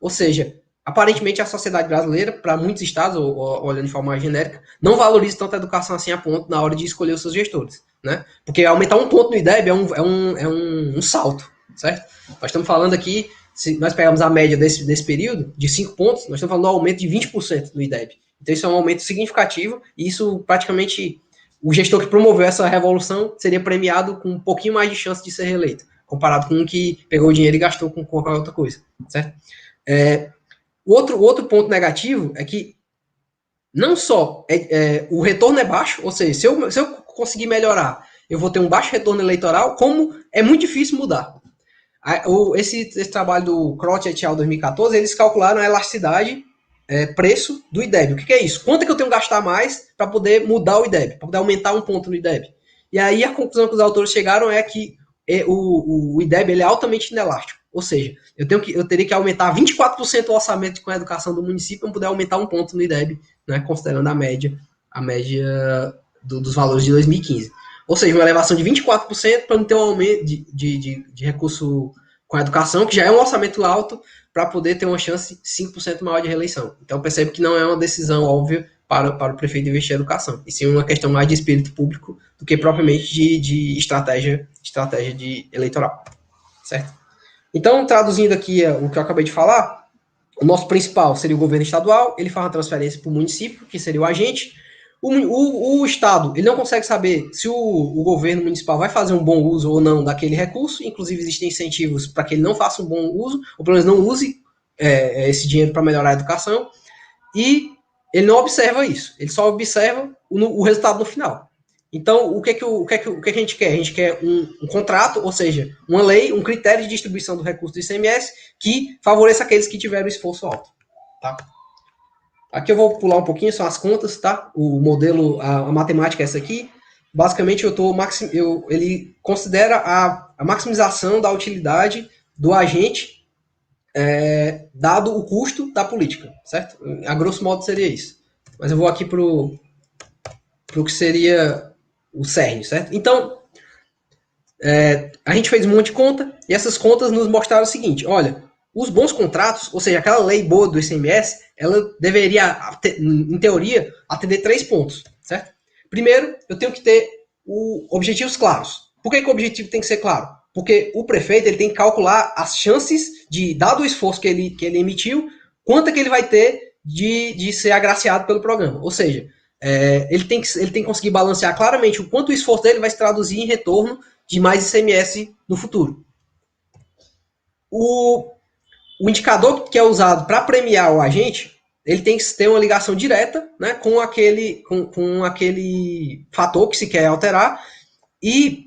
Ou seja, aparentemente a sociedade brasileira, para muitos estados, olhando de forma mais genérica, não valoriza tanto a educação assim a ponto na hora de escolher os seus gestores. Né? Porque aumentar 1 ponto no IDEB é um salto, certo? Nós estamos falando aqui, se nós pegarmos a média desse período, de 5 pontos, nós estamos falando de um aumento de 20% no IDEB. Então isso é um aumento significativo, e isso praticamente, o gestor que promoveu essa revolução seria premiado com um pouquinho mais de chance de ser reeleito, comparado com um que pegou o dinheiro e gastou com qualquer outra coisa, certo? O outro ponto negativo é que não só o retorno é baixo, ou seja, se eu conseguir melhorar, eu vou ter um baixo retorno eleitoral, como é muito difícil mudar. Esse trabalho do Crotch et al. 2014, eles calcularam a elasticidade preço do IDEB. O que é isso? Quanto é que eu tenho que gastar mais para poder mudar o IDEB, para poder aumentar 1 ponto no IDEB? E aí a conclusão que os autores chegaram é que o IDEB ele é altamente inelástico. Ou seja, eu teria que aumentar 24% o orçamento com a educação do município para poder aumentar 1 ponto no IDEB, né, considerando a média dos valores de 2015. Ou seja, uma elevação de 24% para não ter um aumento de recurso com a educação, que já é um orçamento alto, para poder ter uma chance 5% maior de reeleição. Então, percebe que não é uma decisão óbvia para o prefeito investir em educação, e sim uma questão mais de espírito público do que propriamente de estratégia de eleitoral. Certo? Então, traduzindo aqui o que eu acabei de falar, o nosso principal seria o governo estadual, ele faz uma transferência para o município, que seria o agente. O Estado ele não consegue saber se o governo municipal vai fazer um bom uso ou não daquele recurso, inclusive existem incentivos para que ele não faça um bom uso, ou pelo menos não use esse dinheiro para melhorar a educação, e ele não observa isso, ele só observa o resultado no final. Então, o que a gente quer? A gente quer um contrato, ou seja, uma lei, um critério de distribuição do recurso do ICMS que favoreça aqueles que tiveram esforço alto. Tá? Aqui eu vou pular um pouquinho, são as contas, tá? O modelo, a matemática é essa aqui. Basicamente, ele considera a maximização da utilidade do agente dado o custo da política, certo? A grosso modo seria isso. Mas eu vou aqui para o que seria o cerne, certo? Então, a gente fez um monte de conta e essas contas nos mostraram o seguinte, olha, os bons contratos, ou seja, aquela lei boa do ICMS, ela deveria, em teoria, atender 3 pontos, certo? Primeiro, eu tenho que ter objetivos claros. Por que o objetivo tem que ser claro? Porque o prefeito ele tem que calcular as chances de, dado o esforço que ele emitiu, quanto é que ele vai ter de ser agraciado pelo programa. Ou seja, ele tem que conseguir balancear claramente o quanto o esforço dele vai se traduzir em retorno de mais ICMS no futuro. O indicador que é usado para premiar o agente, ele tem que ter uma ligação direta, né, com aquele fator que se quer alterar, e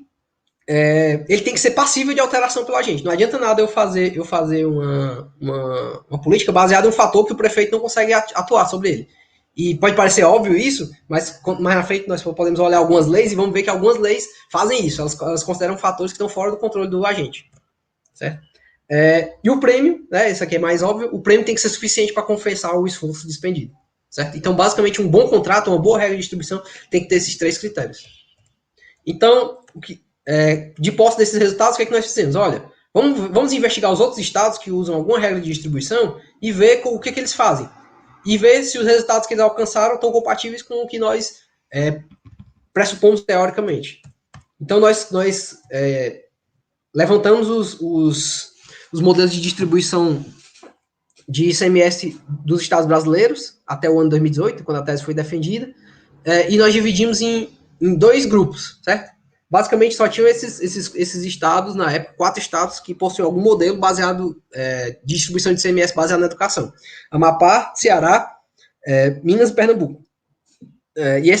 ele tem que ser passível de alteração pelo agente. Não adianta nada eu fazer uma política baseada em um fator que o prefeito não consegue atuar sobre ele. E pode parecer óbvio isso, mas mais na frente nós podemos olhar algumas leis e vamos ver que algumas leis fazem isso. Elas consideram fatores que estão fora do controle do agente. Certo? E o prêmio, né, isso aqui é mais óbvio, o prêmio tem que ser suficiente para compensar o esforço despendido. Certo? Então, basicamente, um bom contrato, uma boa regra de distribuição tem que ter esses 3 critérios. Então, de posse desses resultados, o que é que nós fizemos? Olha, vamos investigar os outros estados que usam alguma regra de distribuição e ver o que eles fazem. E ver se os resultados que eles alcançaram estão compatíveis com o que nós pressupomos teoricamente. Então, nós levantamos os modelos de distribuição de ICMS dos estados brasileiros até o ano 2018, quando a tese foi defendida, e nós dividimos em 2 grupos, certo? Basicamente, só tinham esses estados, na época, 4 estados que possuíam algum modelo baseado de distribuição de ICMS baseado na educação. Amapá, Ceará, Minas e Pernambuco. E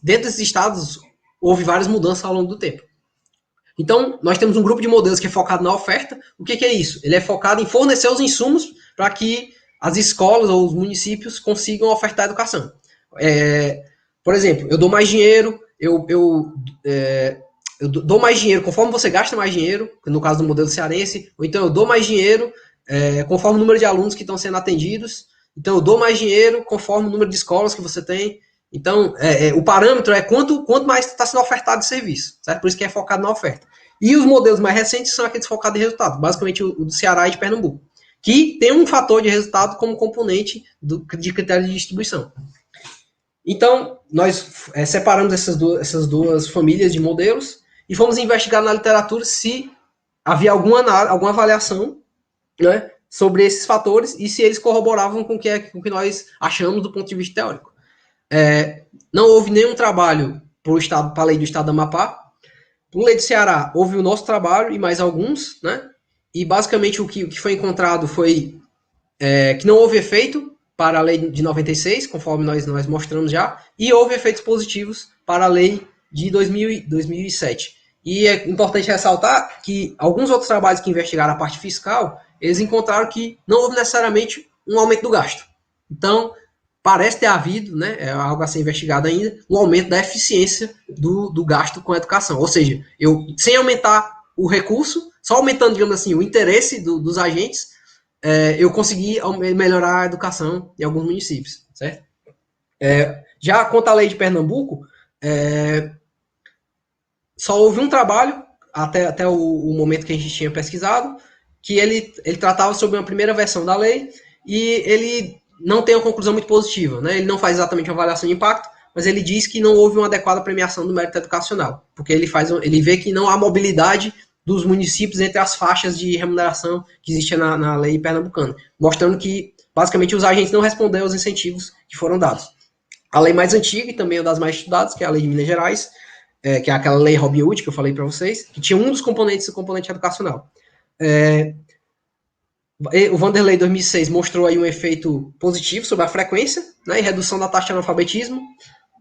dentro desses estados, houve várias mudanças ao longo do tempo. Então, nós temos um grupo de modelos que é focado na oferta. O que é isso? Ele é focado em fornecer os insumos para que as escolas ou os municípios consigam ofertar educação. Por exemplo, eu dou mais dinheiro, eu dou mais dinheiro conforme você gasta mais dinheiro, no caso do modelo cearense, ou então eu dou mais dinheiro conforme o número de alunos que estão sendo atendidos, então eu dou mais dinheiro conforme o número de escolas que você tem. Então, o parâmetro é quanto mais está sendo ofertado de serviço, certo? Por isso que é focado na oferta. E os modelos mais recentes são aqueles focados em resultado, basicamente o do Ceará e de Pernambuco, que tem um fator de resultado como componente de critério de distribuição. Então, nós separamos essas duas famílias de modelos e fomos investigar na literatura se havia alguma avaliação, né, sobre esses fatores e se eles corroboravam com o que nós achamos do ponto de vista teórico. Não houve nenhum trabalho para a lei do estado do Amapá. Para a lei do Ceará, houve o nosso trabalho e mais alguns, né? E basicamente o que foi encontrado foi que não houve efeito para a lei de 96, conforme nós mostramos já, e houve efeitos positivos para a lei de 2007. E é importante ressaltar que alguns outros trabalhos que investigaram a parte fiscal, eles encontraram que não houve necessariamente um aumento do gasto. Então, parece ter havido, né, é algo a ser investigado ainda, um aumento da eficiência do gasto com a educação. Ou seja, sem aumentar o recurso, só aumentando, digamos assim, o interesse dos agentes, eu consegui melhorar a educação em alguns municípios, certo? Já quanto à lei de Pernambuco, só houve um trabalho, até o momento que a gente tinha pesquisado, que ele tratava sobre uma primeira versão da lei, e ele não tem uma conclusão muito positiva, né? Ele não faz exatamente uma avaliação de impacto, mas ele diz que não houve uma adequada premiação do mérito educacional, porque ele vê que não há mobilidade dos municípios entre as faixas de remuneração que existia na lei pernambucana, mostrando que, basicamente, os agentes não responderam aos incentivos que foram dados. A lei mais antiga, e também uma das mais estudadas, que é a lei de Minas Gerais, que é aquela lei Robin Hood que eu falei para vocês, que tinha um dos componentes, o componente educacional. O Vanderlei 2006 mostrou aí um efeito positivo sobre a frequência, né, e redução da taxa de analfabetismo,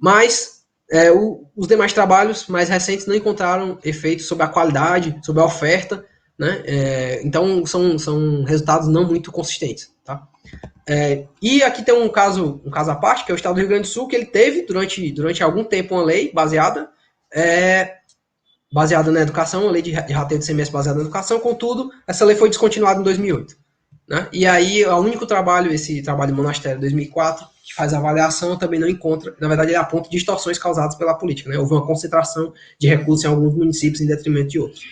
mas os demais trabalhos mais recentes não encontraram efeito sobre a qualidade, sobre a oferta, né, então são resultados não muito consistentes. Tá? E aqui tem um caso à parte, que é o estado do Rio Grande do Sul, que ele teve durante algum tempo uma lei baseada na educação, uma lei de rateio de semestre baseada na educação, contudo, essa lei foi descontinuada em 2008. Né? E aí, o único trabalho, esse trabalho do Monastério 2004, que faz a avaliação, também não encontra, na verdade, ele aponta distorções causadas pela política. Né? Houve uma concentração de recursos em alguns municípios em detrimento de outros.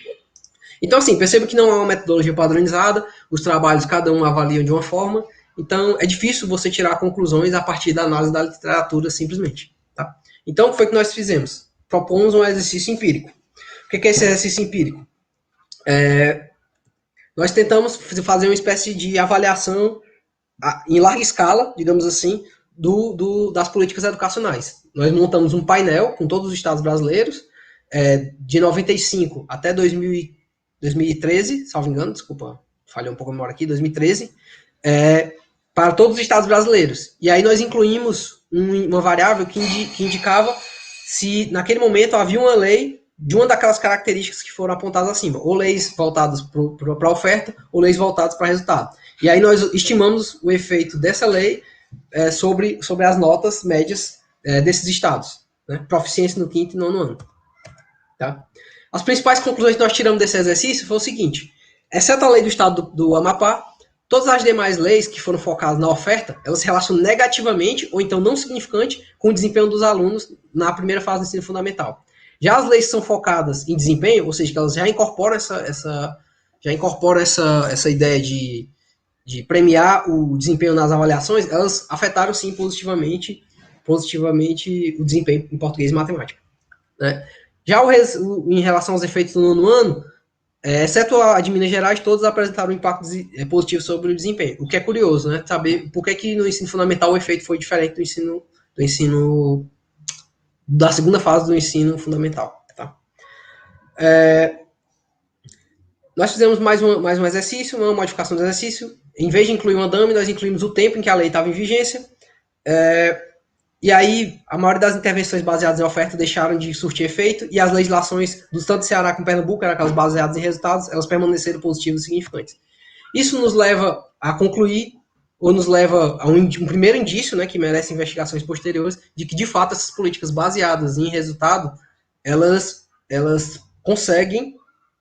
Então, assim, perceba que não há uma metodologia padronizada, os trabalhos cada um avaliam de uma forma, então é difícil você tirar conclusões a partir da análise da literatura simplesmente. Tá? Então, o que foi que nós fizemos? Propomos um exercício empírico. O que é esse exercício empírico? Nós tentamos fazer uma espécie de avaliação em larga escala, digamos assim, das políticas educacionais. Nós montamos um painel com todos os estados brasileiros, de 95 até 2013, salvo engano, desculpa, falhei um pouco a memória aqui, 2013, para todos os estados brasileiros. E aí nós incluímos uma variável que indicava se naquele momento havia uma lei de uma daquelas características que foram apontadas acima, ou leis voltadas para a oferta, ou leis voltadas para resultado. E aí nós estimamos o efeito dessa lei sobre as notas médias desses estados, né? Proficiência no quinto e nono ano. Tá? As principais conclusões que nós tiramos desse exercício foi o seguinte: exceto a lei do estado do Amapá, todas as demais leis que foram focadas na oferta, elas se relacionam negativamente, ou então não significante, com o desempenho dos alunos na primeira fase do ensino fundamental. Já as leis que são focadas em desempenho, ou seja, que elas já incorporam essa ideia de premiar o desempenho nas avaliações, elas afetaram sim positivamente o desempenho em português e matemática. Né? Já em relação aos efeitos do nono ano, exceto a de Minas Gerais, todos apresentaram um impacto positivo sobre o desempenho. O que é curioso, né? Saber por que no ensino fundamental o efeito foi diferente do ensino da segunda fase do ensino fundamental. Tá? Nós fizemos mais um exercício, uma modificação do exercício. Em vez de incluir uma dummy, nós incluímos o tempo em que a lei estava em vigência. E aí, a maioria das intervenções baseadas em oferta deixaram de surtir efeito, e as legislações do Estado de Ceará com Pernambuco, eram aquelas baseadas em resultados, elas permaneceram positivas e significantes. Isso nos leva a concluir, ou nos leva a um primeiro indício, né, que merece investigações posteriores, de que, de fato, essas políticas baseadas em resultado, elas conseguem,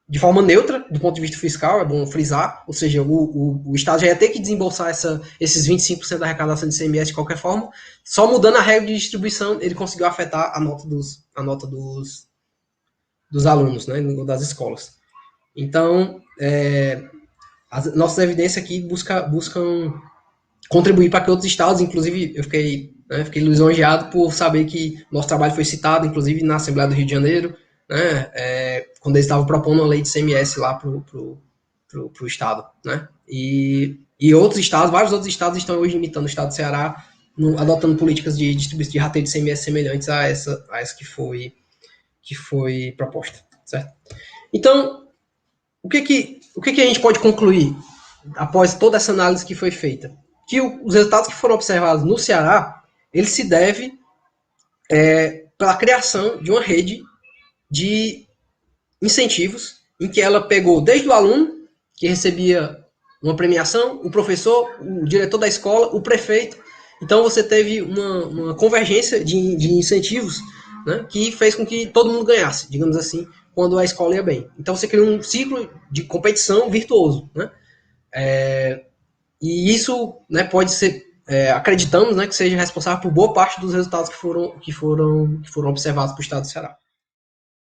de forma neutra, do ponto de vista fiscal, é bom frisar, ou seja, o Estado já ia ter que desembolsar esses 25% da arrecadação de ICMS de qualquer forma, só mudando a regra de distribuição, ele conseguiu afetar a nota dos alunos, né, das escolas. Então, as nossas evidências aqui buscam contribuir para que outros estados, inclusive eu fiquei lisonjeado por saber que nosso trabalho foi citado, inclusive na Assembleia do Rio de Janeiro, né, quando eles estavam propondo uma lei de CMS lá pro estado, né, e outros estados, vários outros estados estão hoje imitando o estado do Ceará, adotando políticas de distribuição de rateio de CMS semelhantes a essa que foi proposta, certo? Então, o que a gente pode concluir após toda essa análise que foi feita? Que os resultados que foram observados no Ceará, ele se deve pela criação de uma rede de incentivos em que ela pegou desde o aluno, que recebia uma premiação, o professor, o diretor da escola, o prefeito. Então você teve uma convergência de incentivos, né, que fez com que todo mundo ganhasse, digamos assim, quando a escola ia bem. Então você criou um ciclo de competição virtuoso. Né? E isso, né, pode ser, acreditamos, né, que seja responsável por boa parte dos resultados que foram observados para o estado do Ceará.